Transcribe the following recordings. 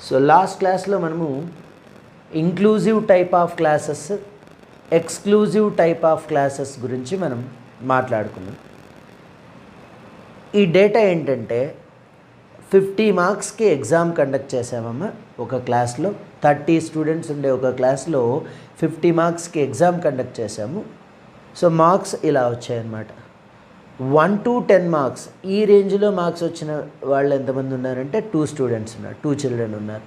So last క్లాస్లో మనము inclusive type of classes, exclusive type of classes గురించి మనం మాట్లాడుకున్నాం. ఈ డేటా ఏంటంటే 50 మార్క్స్కి ఎగ్జామ్ కండక్ట్ చేసామమ్మా. ఒక క్లాస్లో 30 స్టూడెంట్స్ ఉండే ఒక క్లాస్లో 50 మార్క్స్కి ఎగ్జామ్ కండక్ట్ చేసాము. సో మార్క్స్ ఇలా వచ్చాయన్నమాట. 1 to 10 మార్క్స్ ఈ రేంజ్లో మార్క్స్ వచ్చిన వాళ్ళు ఎంతమంది ఉన్నారంటే 2 స్టూడెంట్స్ ఉన్నారు, 2 చిల్డ్రన్ ఉన్నారు.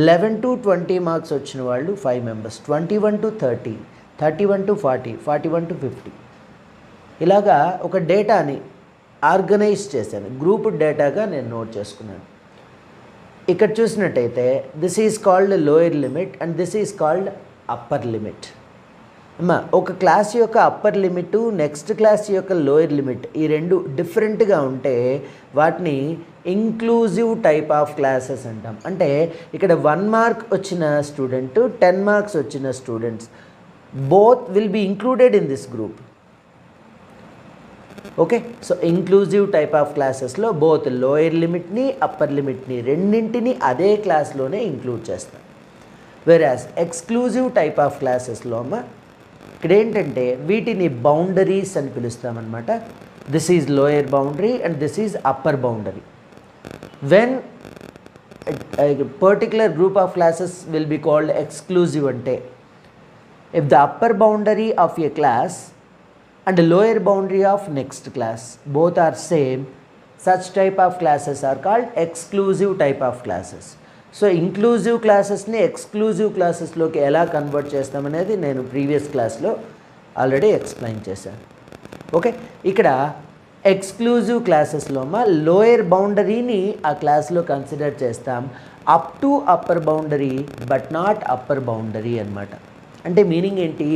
11 to 20 మార్క్స్ వచ్చిన వాళ్ళు 5 మెంబర్స్, 21 to 30, 31 to 40, 41 to 50. ఇలాగా ఒక డేటాని ఆర్గనైజ్ చేశాను, గ్రూప్ డేటాగా నేను నోట్ చేసుకున్నాను. ఇక్కడ చూసినట్టయితే this is called lower limit and this is called upper limit. అమ్మా ఒక క్లాస్ యొక్క అప్పర్ లిమిట్, నెక్స్ట్ క్లాస్ యొక్క లోయర్ లిమిట్ ఈ రెండు డిఫరెంట్గా ఉంటే వాటిని ఇంక్లూజివ్ టైప్ ఆఫ్ క్లాసెస్ అంటాం. అంటే ఇక్కడ 1 మార్క్ వచ్చిన స్టూడెంట్, 10 మార్క్స్ వచ్చిన students both will be included in this group. Okay, so inclusive type of క్లాసెస్లో బోత్ లోయర్ లిమిట్ని అప్పర్ లిమిట్ని రెండింటిని అదే క్లాస్లోనే ఇంక్లూడ్ చేస్తాం. వెరాస్ ఎక్స్క్లూజివ్ టైప్ ఆఫ్ క్లాసెస్లో అమ్మ ఇక్కడ ఏంటంటే వీటిని బౌండరీస్ అని పిలుస్తామన్నమాట. This is lower boundary and this is upper boundary. When particular group of classes will be called exclusive అంటే if the upper boundary of a class and the lower boundary of next class both are same, such type of classes are called exclusive type of classes. So inclusive classes ni exclusive classes loki ela convert chestam anedi nenu previous class lo already explain chesanu. Okay, ikkada exclusive classes lo ma lower boundary ni aa class lo consider chestam up to upper boundary but not upper boundary anamata. అంటే meaning ఏంటి,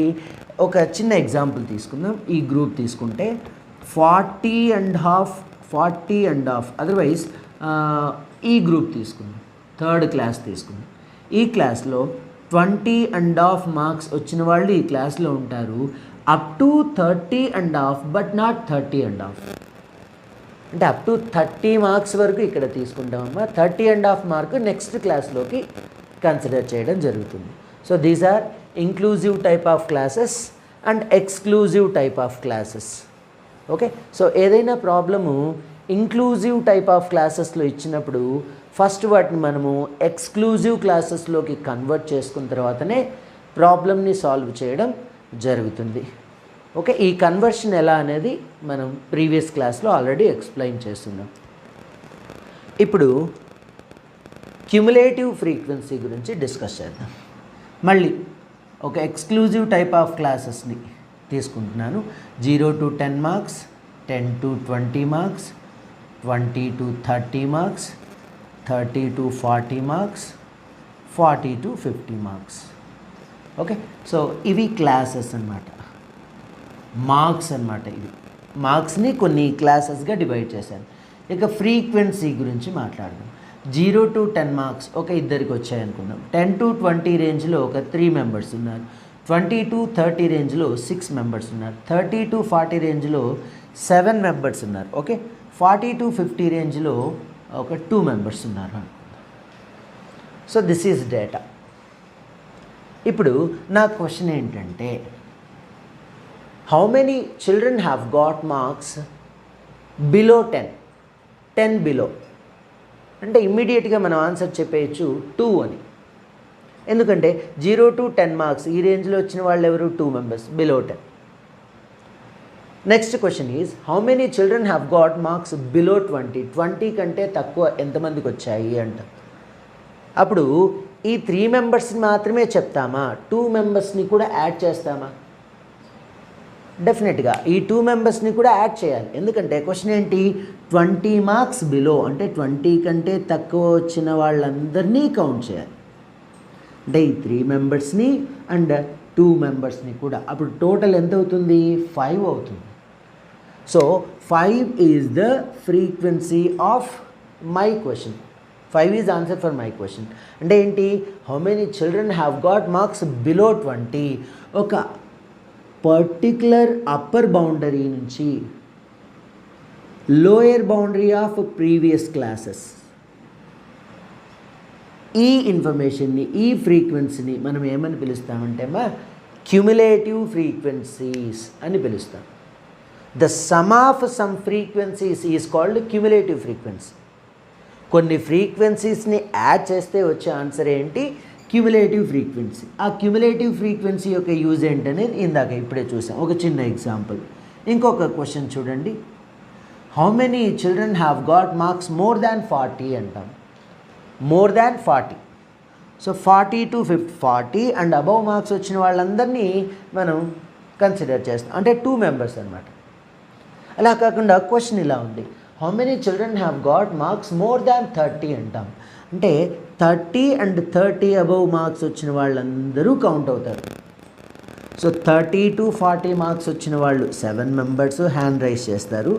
ఒక చిన్న example తీసుకుందాం. ఈ group తీసుకుంటే 40 and half otherwise ఈ group తీసుకుందాం, 3rd class తీసుకుందాం. ఈ క్లాస్లో 20 and half మార్క్స్ వచ్చిన వాళ్ళు ఈ క్లాస్లో ఉంటారు, up to 30 and half but not 30 and half. అంటే అప్ టు 30 మార్క్స్ వరకు ఇక్కడ తీసుకుంటామమ్మా, 30 and half మార్క్ నెక్స్ట్ క్లాస్లోకి కన్సిడర్ చేయడం జరుగుతుంది. So these are inclusive type of classes and exclusive type of classes. Okay, so ఏదైనా ప్రాబ్లము ఇంక్లూజివ్ టైప్ ఆఫ్ క్లాసెస్లో ఇచ్చినప్పుడు ఫస్ట్ వాటిని మనము ఎక్స్క్లూజివ్ క్లాసెస్లోకి కన్వర్ట్ చేసుకున్న తర్వాతనే ప్రాబ్లమ్ని సాల్వ్ చేయడం జరుగుతుంది. ఓకే, ఈ కన్వర్షన్ ఎలా అనేది మనం ప్రీవియస్ క్లాస్లో ఆల్రెడీ ఎక్స్ప్లెయిన్ చేస్తున్నాం. ఇప్పుడు క్యుములేటివ్ ఫ్రీక్వెన్సీ గురించి డిస్కస్ చేద్దాం. మళ్ళీ ఒక ఎక్స్క్లూజివ్ టైప్ ఆఫ్ క్లాసెస్ని తీసుకుంటున్నాను. 0 to 10 marks, 10 to 20 marks, 20 to 30 marks, 30 to 40 marks, 40 to 50 marks. Okay, so ఇవి క్లాసెస్ అన్నమాట, మార్క్స్ అన్నమాట. ఇవి మార్క్స్ని కొన్ని క్లాసెస్గా డివైడ్ చేశాను. ఇక ఫ్రీక్వెన్సీ గురించి మాట్లాడదాం. 0 to 10 మార్క్స్ ఒక ఇద్దరికి వచ్చాయనుకుందాం. 10 to 20 రేంజ్లో ఒక 3 మెంబర్స్ ఉన్నారు. 20 to 30 రేంజ్లో 6 మెంబర్స్ ఉన్నారు. 30 to 40 రేంజ్లో 7 మెంబర్స్ ఉన్నారు. ఓకే, 40 to 50 రేంజ్లో ఒక 2 మెంబర్స్ ఉన్నారు అనుకుందాం. So this is data. ఇప్పుడు నా క్వశ్చన్ ఏంటంటే how many children have got marks below 10 below అంటే ఇమ్మీడియట్గా మనం ఆన్సర్ చెప్పేయచ్చు 2 అని. ఎందుకంటే 0 to 10 మార్క్స్ ఈ రేంజ్లో వచ్చిన వాళ్ళు ఎవరు, 2 members below 10. Next question is how many children have got marks below 20 కంటే తక్కువ ఎంతమందికి వచ్చాయి అంట. అప్పుడు ఈ 3 మెంబర్స్ని మాత్రమే చెప్తామా, 2 మెంబర్స్ని కూడా యాడ్ చేస్తామా? డెఫినెట్గా ఈ 2 మెంబర్స్ని కూడా యాడ్ చేయాలి. ఎందుకంటే క్వశ్చన్ ఏంటి, 20 మార్క్స్ బిలో అంటే 20 కంటే తక్కువ వచ్చిన వాళ్ళందరినీ కౌంట్ చేయాలి. అంటే ఈ 3 మెంబర్స్ని అండ్ 2 మెంబర్స్ని కూడా. అప్పుడు టోటల్ ఎంత అవుతుంది, 5 అవుతుంది. So 5 is the frequency of my question. 5 is answer for my question. అంటే ఏంటి, how many children have got marks below 20 ఒక పర్టిక్యులర్ అప్పర్ బౌండరీ నుంచి lower boundary of previous classes ఈ ఇన్ఫర్మేషన్ని, ఈ ఫ్రీక్వెన్సీని మనం ఏమని పిలుస్తామంటే క్యుములేటివ్ ఫ్రీక్వెన్సీస్ అని పిలుస్తాం. The sum of some frequencies is called cumulative frequency. కొన్ని ఫ్రీక్వెన్సీస్ని యాడ్ చేస్తే వచ్చే ఆన్సర్ ఏంటి? Cumulative frequency. ఆ క్యుములేటివ్ ఫ్రీక్వెన్సీ యొక్క యూజ్ ఏంటనేది ఇందాక ఇప్పుడే చూసాం. ఒక చిన్న ఎగ్జాంపుల్. ఇంకొక క్వశ్చన్ చూడండి. How many children have got marks more than 40 అంటాం. More than 40. So 40 to 50, 40 and above marks వచ్చిన వాళ్ళందరినీ మనం కన్సిడర్ చేస్తాం. అంటే 2 మెంబర్స్ అనమాట. అలా కాకుండా క్వశ్చన్ ఇలా ఉంది, how many children have got marks more దాన్ 30 అంటాం. అంటే 30 అండ్ 30 అబవ్ మార్క్స్ వచ్చిన వాళ్ళందరూ కౌంట్ అవుతారు. సో 30 to 40 మార్క్స్ వచ్చిన వాళ్ళు 7 మెంబర్స్ హ్యాండ్ రైజ్ చేస్తారు.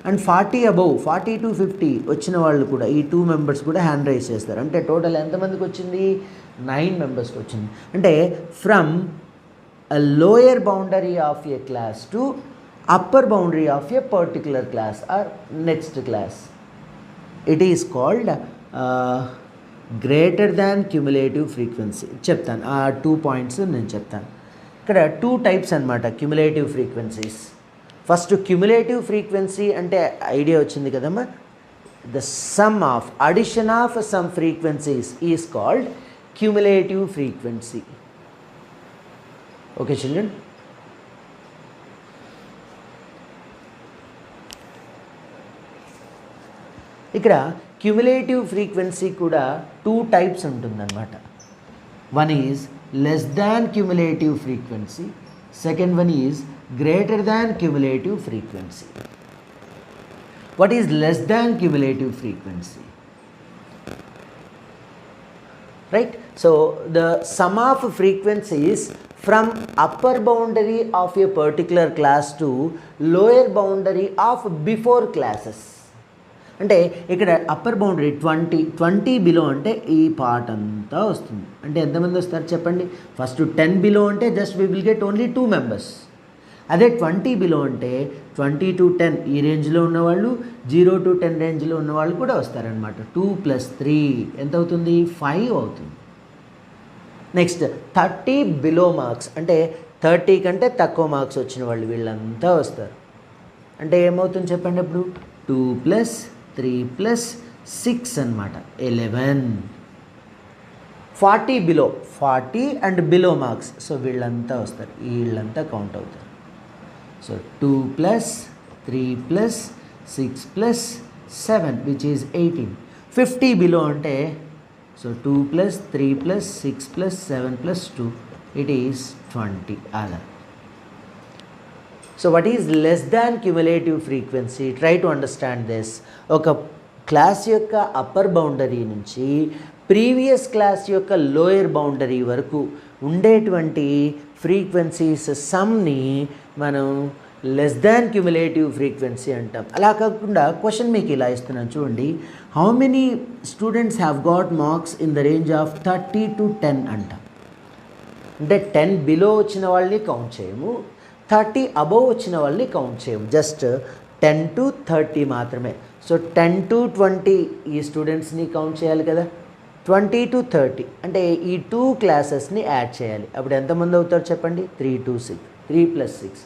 అండ్ 40 అబవ్ 40 to 50 వచ్చిన వాళ్ళు కూడా ఈ 2 మెంబర్స్ కూడా హ్యాండ్ రైజ్ చేస్తారు. అంటే టోటల్ ఎంతమందికి వచ్చింది? 9 మెంబర్స్కి వచ్చింది. అంటే from a lower boundary of a class to upper boundary of a particular class or next class, it is called greater than cumulative frequency. చెప్తాను ఆ 2 పాయింట్స్ నేను చెప్తాను. ఇక్కడ 2 టైప్స్ అనమాట cumulative frequencies. First cumulative frequency అంటే idea వచ్చింది కదమ్మా. The sum of addition of some frequencies is called cumulative frequency. Okay children. ఇక్కడ క్యుములేటివ్ ఫ్రీక్వెన్సీ కూడా 2 టైప్స్ ఉంటుందన్నమాట. One is less than cumulative frequency, second one is greater than cumulative frequency. What is less than cumulative frequency? Right? So the sum of frequencies from upper boundary of a particular class to lower boundary of before classes. అంటే ఇక్కడ upper boundary 20 below అంటే ఈ part అంతా వస్తుంది. అంటే ఎంతమంది వస్తారు చెప్పండి? ఫస్ట్ 10 బిలో అంటే just we will get only 2 members. అదే 20 బిలో అంటే 20 to 10 ఈ రేంజ్లో ఉన్నవాళ్ళు, 0 to 10 రేంజ్లో ఉన్నవాళ్ళు కూడా వస్తారనమాట. 2 + 3 ఎంత అవుతుంది? 5 అవుతుంది. నెక్స్ట్ 30 బిలో మార్క్స్ అంటే 30 కంటే తక్కువ మార్క్స్ వచ్చిన వాళ్ళు వీళ్ళంతా వస్తారు. అంటే ఏమవుతుంది చెప్పండి అప్పుడు? 2 + 3 + 6 అనమాట, 11. 40 below, 40 and below marks, so వీళ్ళంతా వస్తారు, వీళ్ళంతా కౌంట్ అవుతారు. So 2 + 3 + 6 + 7 which is 18. 50 బిలో అంటే సో 2 + 3 + 6 + 7 + 2 ఇట్ ఈస్ 20 అలా. So what is less than cumulative frequency? Try to understand this. ఒక క్లాస్ యొక్క అప్పర్ బౌండరీ నుంచి ప్రీవియస్ క్లాస్ యొక్క లోయర్ బౌండరీ వరకు ఉండేటువంటి ఫ్రీక్వెన్సీస్ సమ్ని మనం లెస్ దాన్ క్యుములేటివ్ ఫ్రీక్వెన్సీ అంటాం. అలా కాకుండా క్వశ్చన్ మీకు ఇలా ఇస్తున్నాను చూడండి. How many students have got marks in the range of 30 to 10 అంటాం. అంటే 10 బిలో వచ్చిన వాళ్ళని కౌంట్ చేయము, 30 అబోవ్ వచ్చిన వాళ్ళని కౌంట్ చేయము, జస్ట్ 10 to 30 మాత్రమే. సో 10 to 20 ఈ స్టూడెంట్స్ని కౌంట్ చేయాలి కదా. 20 to 30 అంటే ఈ 2 క్లాసెస్ని యాడ్ చేయాలి. అప్పుడు ఎంతమంది అవుతారు చెప్పండి? 3 to 6, 3 + 6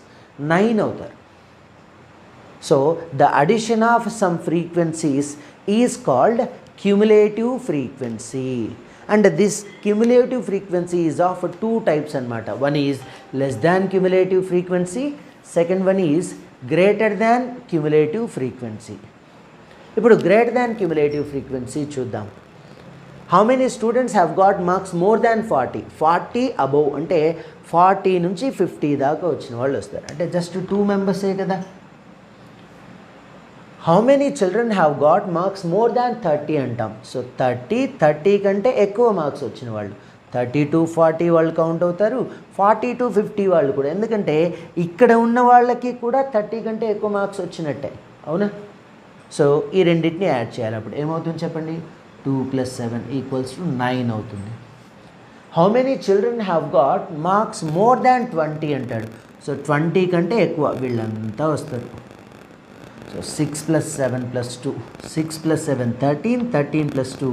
9 అవుతారు. So the addition of some frequencies is called cumulative frequency. And this cumulative frequency is of 2 types అనమాట. One is less than cumulative frequency, second one is greater than cumulative frequency. ఇప్పుడు greater than cumulative frequency చూద్దాం. How many students have got marks more than 40? 40 above అంటే 40 నుంచి 50 దాకా వచ్చిన వాళ్ళు వస్తారు. అంటే జస్ట్ 2 మెంబర్సే కదా. How many children have got marks more దాన్ 30 అంటాం. సో 30 కంటే ఎక్కువ మార్క్స్ వచ్చిన వాళ్ళు, 30 to 40 వాళ్ళు కౌంట్ అవుతారు, 40 to 50 వాళ్ళు కూడా. ఎందుకంటే ఇక్కడ ఉన్న వాళ్ళకి కూడా 30 కంటే ఎక్కువ మార్క్స్ వచ్చినట్టే, అవునా? సో ఈ రెండింటిని యాడ్ చేయాలి. అప్పుడు ఏమవుతుంది చెప్పండి? 2 + 7 = 9 అవుతుంది. How many children have got marks more దాన్ 20 అంటాడు. సో 20 కంటే ఎక్కువ వీళ్ళంతా వస్తారు. So 6 + 7 + 2, 6 + 7 13, 13 + 2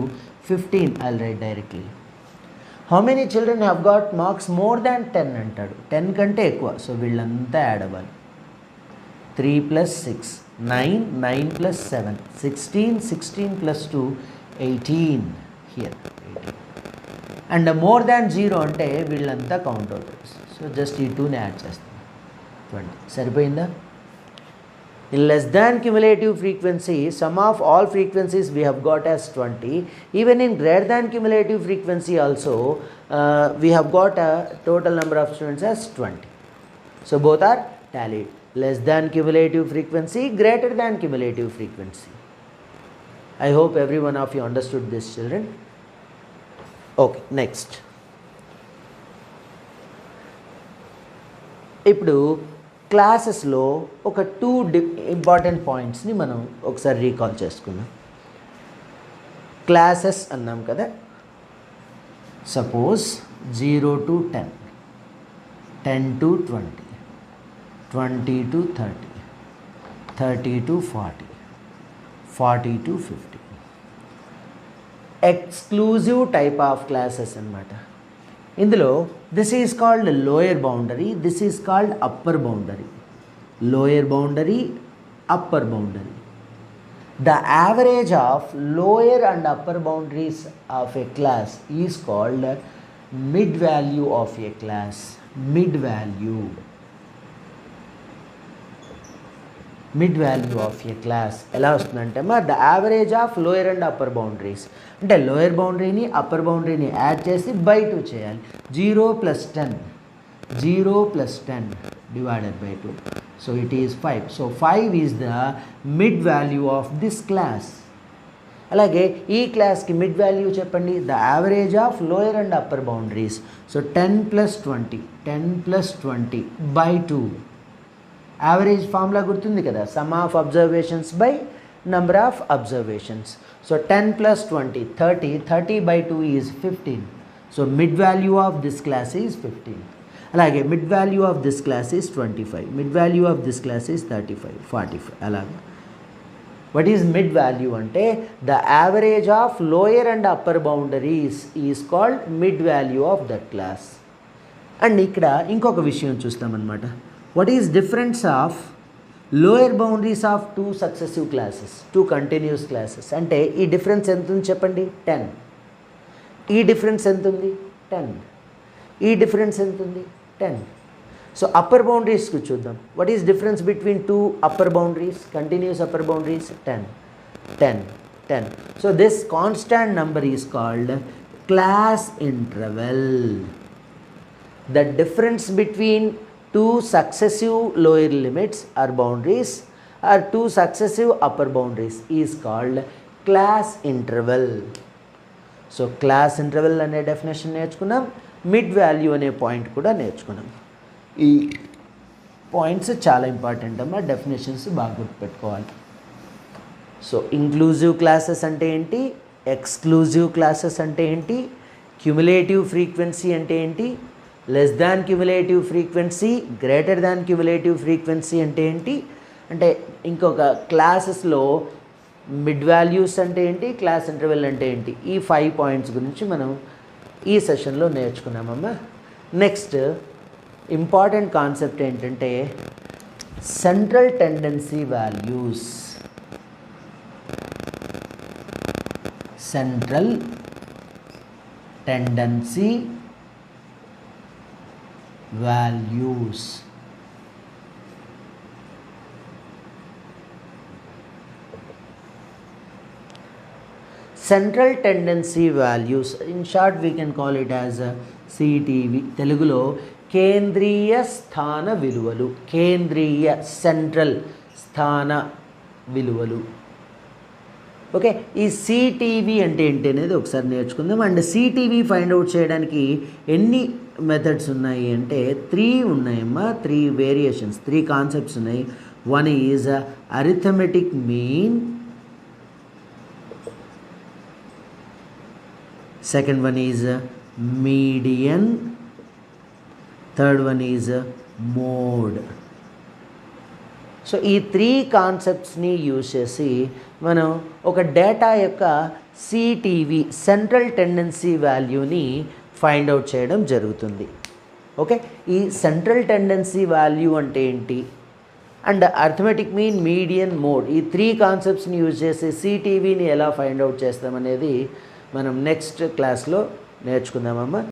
15 I'll write directly. How many children have got marks more than 10 అంటాడు. 10 కంటే ఎక్కువ. సో వీళ్ళంతా యాడ్ అవ్వాలి. 3 + 6 9, 9 + 7 16, 16 + 2 18 here 18. అండ్ మోర్ దాన్ 0 అంటే వీళ్ళంతా కౌంట్ అవుతుంది. సో జస్ట్ ఈ 2ని యాడ్ చేస్తాం. 20 సరిపోయిందా? In less than cumulative frequency, sum of all frequencies we have got as 20. Even in greater than cumulative frequency also, we have got a total number of students as 20. So both are tallied. Less than cumulative frequency, greater than cumulative frequency. I hope every one of you understood this, children. Okay, next. ఇప్పుడు క్లాసెస్లో ఒక 2 important పాయింట్స్ని మనం ఒకసారి recall చేసుకుందాం. Classes అన్నాం కదా. Suppose 0 to 10, 10 to 20, 20 to 30, 30 to 40, 40 to 50. Exclusive type of classes అన్నమాట. ఇందులో this is called lower boundary, this is called upper boundary. Lower boundary, upper boundary. The average of lower and upper boundaries of a class is called mid value of a class. Mid value, mid value of a class ఎలా వస్తుందంటే the average of lower and upper boundaries. అంటే lower బౌండరీని upper బౌండరీని add చేసి by 2 చేయాలి. 0 + 10, 0 + 10 divided by 2. So it is 5. So 5 is the mid value of this class. అలాగే ఈ క్లాస్కి mid value చెప్పండి. The average of lower and upper boundaries. So 10 + 20, 10 + 20 by 2. Average formula గుర్తుంది కదా, some of observations by number of observations. So 10 + 20 30, 30 by 2 is 15. So mid value of this class is 15. అలాగే mid value of this class is 25, mid value of this class is 35, 45 అలాగా. What is mid value అంటే the average of lower and upper boundaries is called mid value of that class. And ఇక్కడ ఇంకొక విషయం చూస్తామన్నమాట. What is difference of lower boundaries of 2 successive classes, 2 continuous classes? అంటే ఈ difference ఎంత ఉంది చెప్పండి? 10. ఈ డిఫరెన్స్ ఎంత ఉంది? 10. ఈ డిఫరెన్స్ ఎంత ఉంది? 10. సో అప్పర్ బౌండరీస్కి చూద్దాం. What is difference between 2 upper boundaries, continuous upper boundaries? 10, 10, 10. So this constant number is called class interval. The difference between 2 successive lower limits or boundaries or 2 successive upper boundaries is called class interval. So class interval అనే definition నేర్చుకున్నాం. Mid value అనే point కూడా నేర్చుకున్నాం. ఈ points చాలా important అమ్మా, definitions బాగా గుర్తుపెట్టుకోవాలి. సో ఇంక్లూజివ్ క్లాసెస్ అంటే ఏంటి, ఎక్స్క్లూజివ్ క్లాసెస్ అంటే ఏంటి, క్యుములేటివ్ ఫ్రీక్వెన్సీ అంటే ఏంటి, less than cumulative frequency, greater than cumulative frequency అంటే ఏంటి, అంటే ఇంకొక క్లాసెస్లో మిడ్ వాల్యూస్ అంటే ఏంటి, క్లాస్ ఇంటర్వెల్ అంటే ఏంటి, ఈ 5 పాయింట్స్ గురించి మనం ఈ సెషన్లో నేర్చుకున్నామమ్మా. నెక్స్ట్ ఇంపార్టెంట్ కాన్సెప్ట్ ఏంటంటే central tendency values. Central tendency values. Central tendency values, in short we can call it as a CTV. తెలుగులో కేంద్రీయ స్థాన విలువలు. కేంద్రీయ, సెంట్రల్ స్థాన విలువలు. ఓకే, ఈ సిటీవీ అంటే ఏంటి అనేది ఒకసారి నేర్చుకుందాం. అండ్ సిటీవీ ఫైండ్ అవుట్ చేయడానికి ఎన్ని మెథడ్స్ ఉన్నాయి అంటే 3 ఉన్నాయమ్మా. 3 వేరియేషన్స్, 3 కాన్సెప్ట్స్ ఉన్నాయి. One is arithmetic mean, second one is median, third one is mode. So ఈ 3 కాన్సెప్ట్స్ని యూజ్ చేసి మనం ఒక డేటా యొక్క సిటీవీ సెంట్రల్ టెండెన్సీ వాల్యూని ఫైండ్ అవుట్ చేయడం జరుగుతుంది. ఓకే, ఈ సెంట్రల్ టెండెన్సీ వాల్యూ అంటే ఏంటి and arithmetic mean, median, mode, ఈ 3 కాన్సెప్ట్స్ని యూజ్ చేసి సిటీవీని ఎలా ఫైండ్ అవుట్ చేస్తామనేది మనం నెక్స్ట్ క్లాస్లో నేర్చుకుందామమ్మా.